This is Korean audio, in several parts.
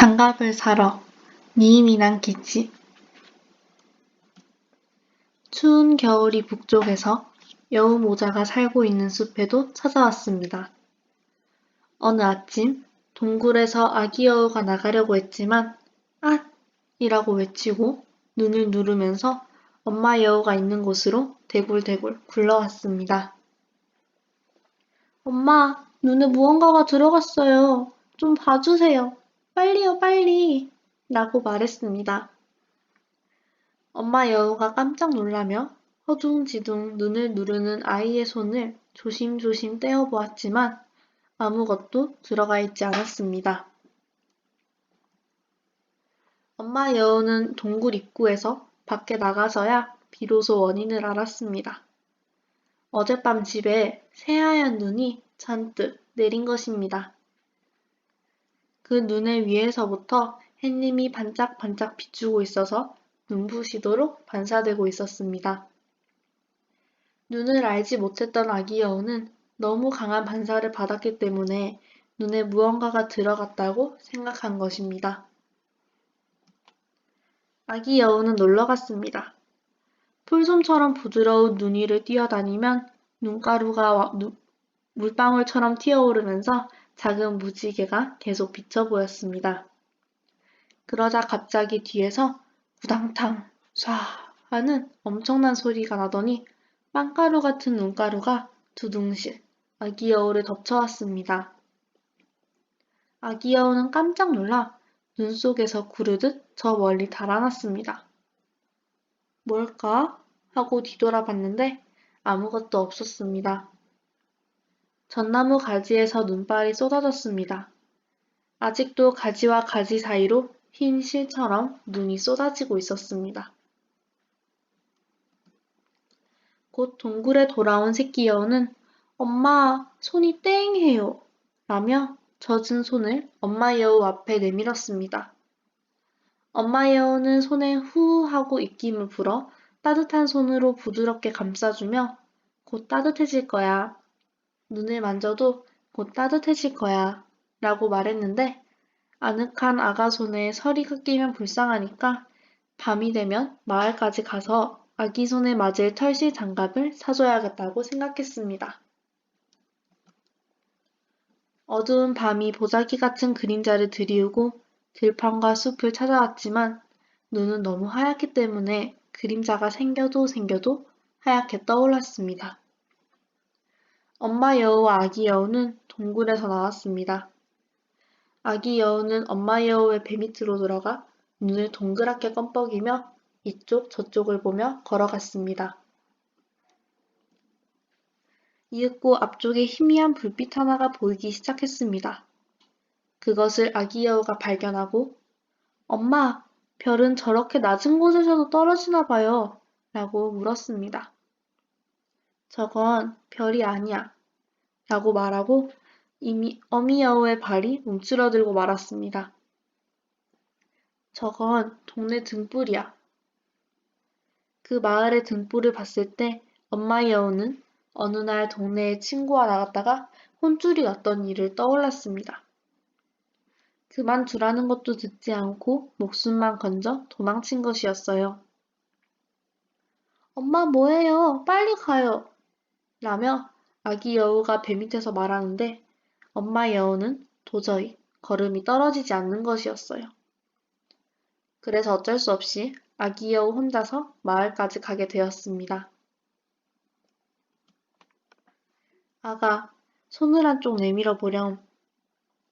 장갑을 사러 니이미난 기지. 추운 겨울이 북쪽에서 여우모자가 살고 있는 숲에도 찾아왔습니다. 어느 아침 동굴에서 아기 여우가 나가려고 했지만 앗! 이라고 외치고 눈을 누르면서 엄마 여우가 있는 곳으로 대굴대굴 굴러왔습니다. 엄마, 눈에 무언가가 들어갔어요. 좀 봐주세요. 빨리요, 빨리. 라고 말했습니다. 엄마 여우가 깜짝 놀라며 허둥지둥 눈을 누르는 아이의 손을 조심조심 떼어보았지만 아무것도 들어가 있지 않았습니다. 엄마 여우는 동굴 입구에서 밖에 나가서야 비로소 원인을 알았습니다. 어젯밤 집에 새하얀 눈이 잔뜩 내린 것입니다. 그 눈의 위에서부터 햇님이 반짝반짝 비추고 있어서 눈부시도록 반사되고 있었습니다. 눈을 알지 못했던 아기 여우는 너무 강한 반사를 받았기 때문에 눈에 무언가가 들어갔다고 생각한 것입니다. 아기 여우는 놀러 갔습니다. 풀솜처럼 부드러운 눈 위를 뛰어다니면 눈가루가 물방울처럼 튀어오르면서 작은 무지개가 계속 비쳐 보였습니다. 그러자 갑자기 뒤에서 우당탕 쏴 하는 엄청난 소리가 나더니 빵가루 같은 눈가루가 두둥실 아기 여우를 덮쳐왔습니다. 아기 여우는 깜짝 놀라 눈 속에서 구르듯 저 멀리 달아났습니다. 뭘까? 하고 뒤돌아봤는데 아무것도 없었습니다. 전나무 가지에서 눈발이 쏟아졌습니다. 아직도 가지와 가지 사이로 흰 실처럼 눈이 쏟아지고 있었습니다. 곧 동굴에 돌아온 새끼 여우는 엄마, 손이 땡해요 라며 젖은 손을 엄마 여우 앞에 내밀었습니다. 엄마 여우는 손에 후 하고 입김을 불어 따뜻한 손으로 부드럽게 감싸주며 곧 따뜻해질 거야. 눈을 만져도 곧 따뜻해질 거야 라고 말했는데 아늑한 아가 손에 서리가 끼면 불쌍하니까 밤이 되면 마을까지 가서 아기 손에 맞을 털실 장갑을 사줘야겠다고 생각했습니다. 어두운 밤이 보자기 같은 그림자를 드리우고 들판과 숲을 찾아왔지만 눈은 너무 하얗기 때문에 그림자가 생겨도 하얗게 떠올랐습니다. 엄마 여우와 아기 여우는 동굴에서 나왔습니다. 아기 여우는 엄마 여우의 배 밑으로 들어가 눈을 동그랗게 껌뻑이며 이쪽 저쪽을 보며 걸어갔습니다. 이윽고 앞쪽에 희미한 불빛 하나가 보이기 시작했습니다. 그것을 아기 여우가 발견하고 엄마, 별은 저렇게 낮은 곳에서도 떨어지나 봐요 라고 물었습니다. 저건 별이 아니야 라고 말하고 이미 어미 여우의 발이 움츠러들고 말았습니다. 저건 동네 등불이야. 그 마을의 등불을 봤을 때 엄마 여우는 어느 날 동네에 친구와 나갔다가 혼쭐이 났던 일을 떠올랐습니다. 그만두라는 것도 듣지 않고 목숨만 건져 도망친 것이었어요. 엄마 뭐해요? 빨리 가요. 라며 아기 여우가 배 밑에서 말하는데 엄마 여우는 도저히 걸음이 떨어지지 않는 것이었어요. 그래서 어쩔 수 없이 아기 여우 혼자서 마을까지 가게 되었습니다. 아가, 손을 한쪽 내밀어 보렴.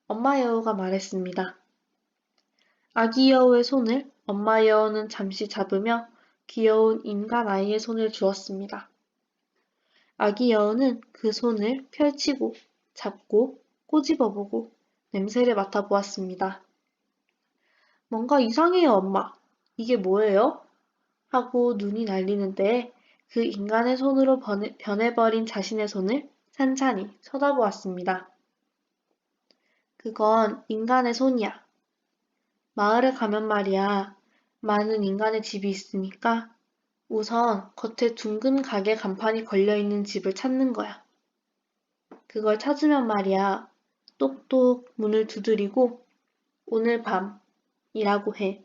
엄마 여우가 말했습니다. 아기 여우의 손을 엄마 여우는 잠시 잡으며 귀여운 인간 아이의 손을 주었습니다. 아기 여우는 그 손을 펼치고 잡고 꼬집어보고 냄새를 맡아보았습니다. 뭔가 이상해요, 엄마. 이게 뭐예요? 하고 눈이 날리는데 그 인간의 손으로 변해버린 자신의 손을 찬찬히 쳐다보았습니다. 그건 인간의 손이야. 마을에 가면 말이야. 많은 인간의 집이 있으니까 우선 겉에 둥근 가게 간판이 걸려있는 집을 찾는 거야. 그걸 찾으면 말이야. 똑똑 문을 두드리고 오늘 밤이라고 해.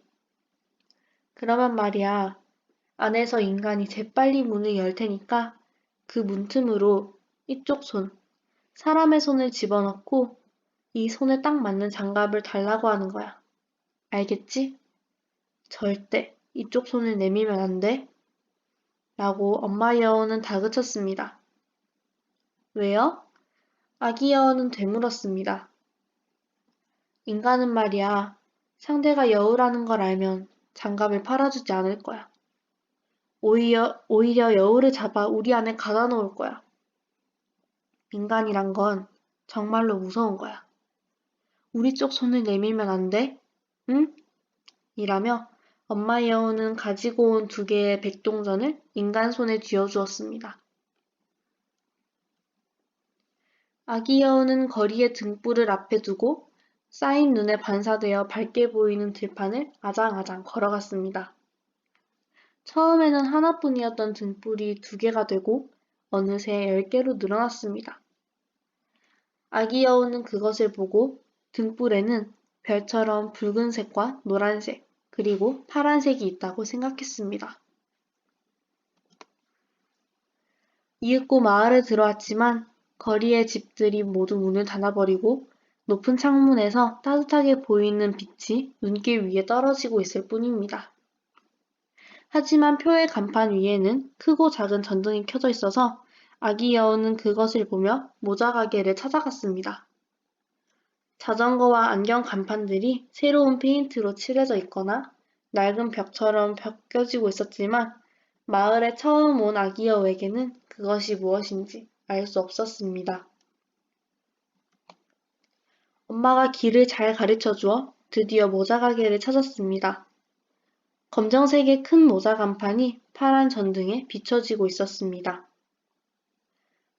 그러면 말이야, 안에서 인간이 재빨리 문을 열 테니까 그 문틈으로 이쪽 손, 사람의 손을 집어넣고 이 손에 딱 맞는 장갑을 달라고 하는 거야. 알겠지? 절대 이쪽 손을 내밀면 안 돼. 라고 엄마 여우는 다그쳤습니다. 왜요? 아기 여우는 되물었습니다. 인간은 말이야, 상대가 여우라는 걸 알면 장갑을 팔아주지 않을 거야. 오히려 여우를 잡아 우리 안에 가둬 놓을 거야. 인간이란 건 정말로 무서운 거야. 우리 쪽 손을 내밀면 안 돼? 응? 이라며 엄마 여우는 가지고 온 2개의 백동전을 인간 손에 쥐어주었습니다. 아기 여우는 거리에 등불을 앞에 두고 쌓인 눈에 반사되어 밝게 보이는 들판을 아장아장 걸어갔습니다. 처음에는 하나뿐이었던 등불이 2개가 되고 어느새 10개로 늘어났습니다. 아기 여우는 그것을 보고 등불에는 별처럼 붉은색과 노란색, 그리고 파란색이 있다고 생각했습니다. 이윽고 마을에 들어왔지만 거리의 집들이 모두 문을 닫아버리고 높은 창문에서 따뜻하게 보이는 빛이 눈길 위에 떨어지고 있을 뿐입니다. 하지만 표의 간판 위에는 크고 작은 전등이 켜져 있어서 아기 여우는 그것을 보며 모자 가게를 찾아갔습니다. 자전거와 안경 간판들이 새로운 페인트로 칠해져 있거나 낡은 벽처럼 벗겨지고 있었지만 마을에 처음 온 아기 여우에게는 그것이 무엇인지 알 수 없었습니다. 엄마가 길을 잘 가르쳐 주어 드디어 모자 가게를 찾았습니다. 검정색의 큰 모자 간판이 파란 전등에 비춰지고 있었습니다.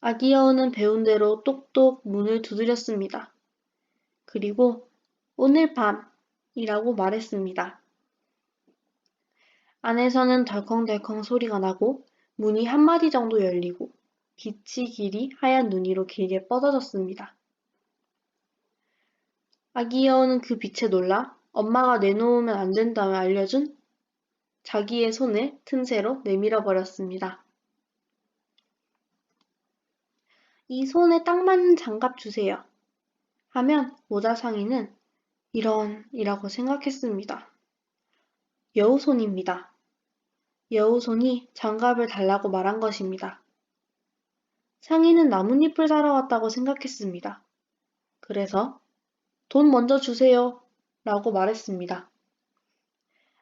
아기 여우는 배운 대로 똑똑 문을 두드렸습니다. 그리고 오늘 밤이라고 말했습니다. 안에서는 덜컹덜컹 소리가 나고 문이 1마디 정도 열리고 빛이 길이 하얀 눈이로 길게 뻗어졌습니다. 아기 여우는 그 빛에 놀라 엄마가 내놓으면 안 된다며 알려준 자기의 손을 틈새로 내밀어 버렸습니다. 이 손에 딱 맞는 장갑 주세요. 하면 모자 상인은 이런이라고 생각했습니다. 여우손입니다. 여우손이 장갑을 달라고 말한 것입니다. 상인은 나뭇잎을 사러 왔다고 생각했습니다. 그래서 돈 먼저 주세요. 라고 말했습니다.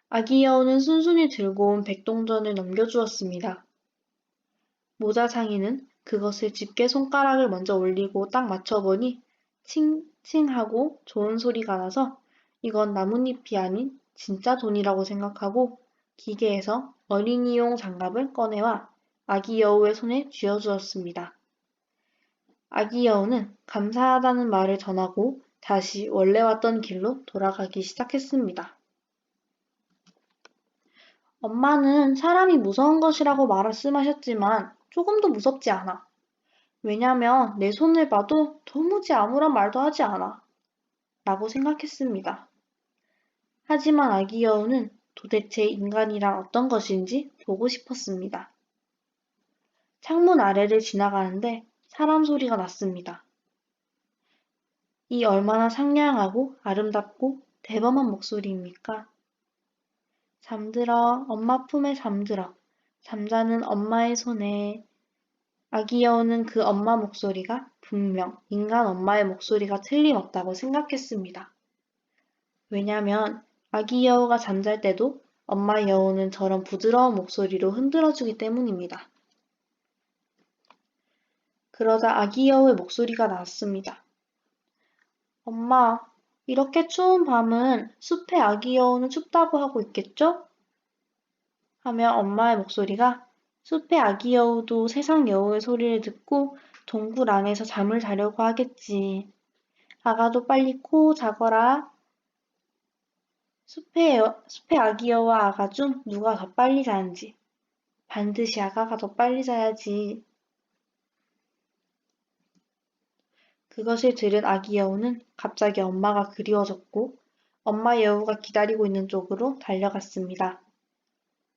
아기 여우는 순순히 들고 온 백동전을 넘겨주었습니다. 모자 상인은 그것을 집게 손가락을 먼저 올리고 딱 맞춰보니 칭칭 하고 좋은 소리가 나서 이건 나뭇잎이 아닌 진짜 돈이라고 생각하고 기계에서 어린이용 장갑을 꺼내와 아기 여우의 손에 쥐어주었습니다. 아기 여우는 감사하다는 말을 전하고 다시 원래 왔던 길로 돌아가기 시작했습니다. 엄마는 사람이 무서운 것이라고 말씀하셨지만 조금도 무섭지 않아. 왜냐면 내 손을 봐도 도무지 아무런 말도 하지 않아. 라고 생각했습니다. 하지만 아기 여우는 도대체 인간이란 어떤 것인지 보고 싶었습니다. 창문 아래를 지나가는데 사람 소리가 났습니다. 이 얼마나 상냥하고 아름답고 대범한 목소리입니까? 잠들어, 엄마 품에 잠들어. 잠자는 엄마의 손에. 아기 여우는 그 엄마 목소리가 분명 인간 엄마의 목소리가 틀림없다고 생각했습니다. 왜냐면 아기 여우가 잠잘 때도 엄마 여우는 저런 부드러운 목소리로 흔들어주기 때문입니다. 그러자 아기 여우의 목소리가 나왔습니다. 엄마, 이렇게 추운 밤은 숲의 아기 여우는 춥다고 하고 있겠죠? 하며 엄마의 목소리가 숲의 아기 여우도 세상 여우의 소리를 듣고 동굴 안에서 잠을 자려고 하겠지. 아가도 빨리 코 자거라. 숲의 아기 여우와 아가 중 누가 더 빨리 자는지. 반드시 아가가 더 빨리 자야지. 그것을 들은 아기 여우는 갑자기 엄마가 그리워졌고 엄마 여우가 기다리고 있는 쪽으로 달려갔습니다.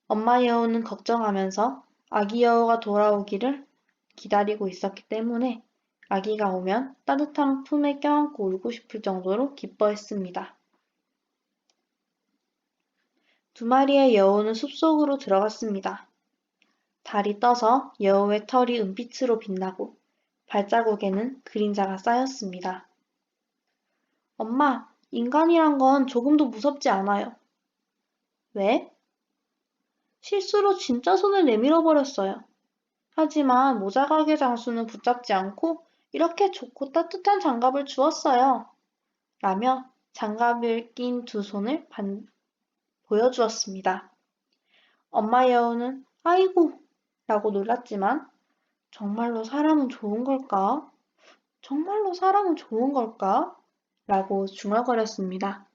엄마 여우는 걱정하면서 아기 여우가 돌아오기를 기다리고 있었기 때문에 아기가 오면 따뜻한 품에 껴안고 울고 싶을 정도로 기뻐했습니다. 두 마리의 여우는 숲속으로 들어갔습니다. 달이 떠서 여우의 털이 은빛으로 빛나고 발자국에는 그림자가 쌓였습니다. 엄마, 인간이란 건 조금도 무섭지 않아요. 왜? 실수로 진짜 손을 내밀어 버렸어요. 하지만 모자가게 장수는 붙잡지 않고 이렇게 좋고 따뜻한 장갑을 주었어요. 라며 장갑을 낀 두 손을 보여주었습니다. 엄마 여우는 아이고 라고 놀랐지만 정말로 사람은 좋은 걸까? 정말로 사람은 좋은 걸까? 라고 중얼거렸습니다.